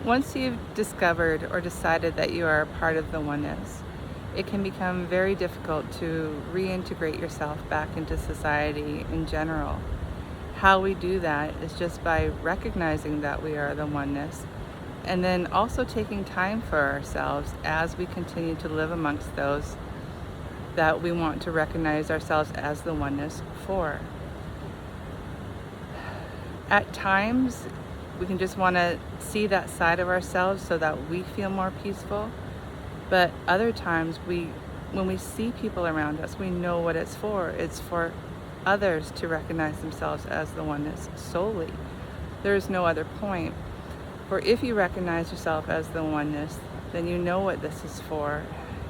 Once you've discovered or decided that you are a part of the oneness, it can become very difficult to reintegrate yourself back into society in general. How we do that is just by recognizing that we are the oneness, and then also taking time for ourselves as we continue to live amongst those that we want to recognize ourselves as the oneness for. At times, we can just want to see that side of ourselves so that we feel more peaceful. But other times, when we see people around us, we know what it's for. It's for others to recognize themselves as the oneness solely. There is no other point. For if you recognize yourself as the oneness, then you know what this is for.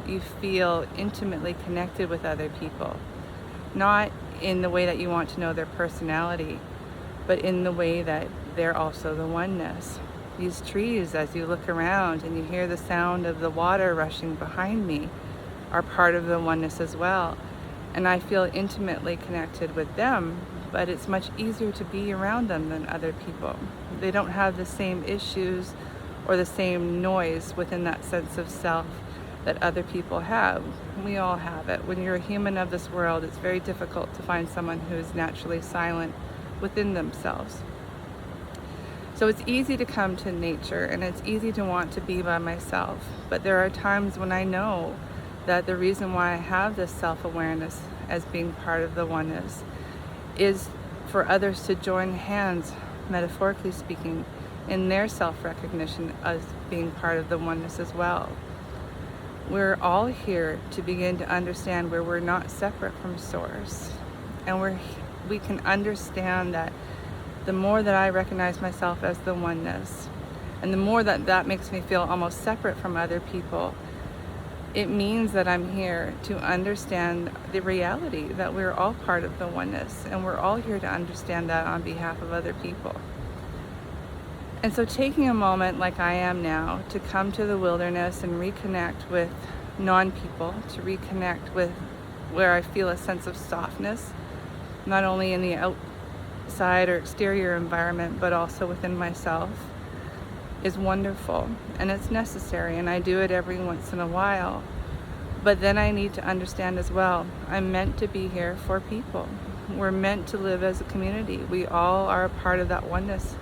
You feel intimately connected with other people, not in the way that you want to know their personality, but in the way that they're also the oneness. These trees, as you look around and you hear the sound of the water rushing behind me, are part of the oneness as well. And I feel intimately connected with them, but it's much easier to be around them than other people. They don't have the same issues or the same noise within that sense of self that other people have. We all have it. When you're a human of this world, it's very difficult to find someone who is naturally silent within themselves. So it's easy to come to nature and it's easy to want to be by myself, but there are times when I know that the reason why I have this self-awareness as being part of the oneness is for others to join hands, metaphorically speaking, in their self-recognition as being part of the oneness as well. We're all here to begin to understand where we're not separate from Source, and we can understand that the more that I recognize myself as the oneness, and the more that that makes me feel almost separate from other people, it means that I'm here to understand the reality that we're all part of the oneness, and we're all here to understand that on behalf of other people. And so taking a moment like I am now to come to the wilderness and reconnect with non-people, to reconnect with where I feel a sense of softness, not only in the outside or exterior environment, but also within myself, is wonderful, and it's necessary, and I do it every once in a while. But then I need to understand as well, I'm meant to be here for people. We're meant to live as a community. We all are a part of that oneness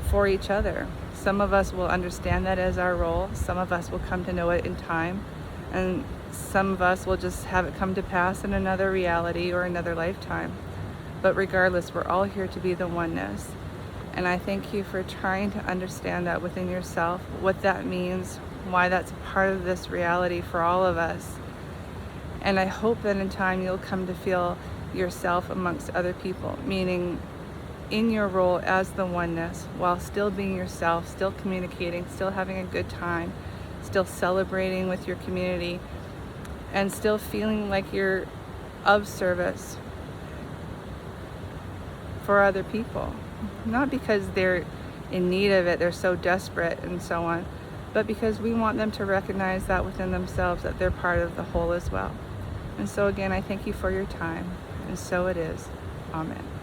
for each other. Some of us will understand that as our role, some of us will come to know it in time, and some of us will just have it come to pass in another reality or another lifetime. But regardless, we're all here to be the oneness. And I thank you for trying to understand that within yourself, what that means, why that's a part of this reality for all of us. And I hope that in time you'll come to feel yourself amongst other people, meaning in your role as the oneness, while still being yourself, still communicating, still having a good time, still celebrating with your community, and still feeling like you're of service for other people. Not because they're in need of it, they're so desperate and so on, but because we want them to recognize that within themselves, that they're part of the whole as well. And so again, I thank you for your time, and so it is. Amen.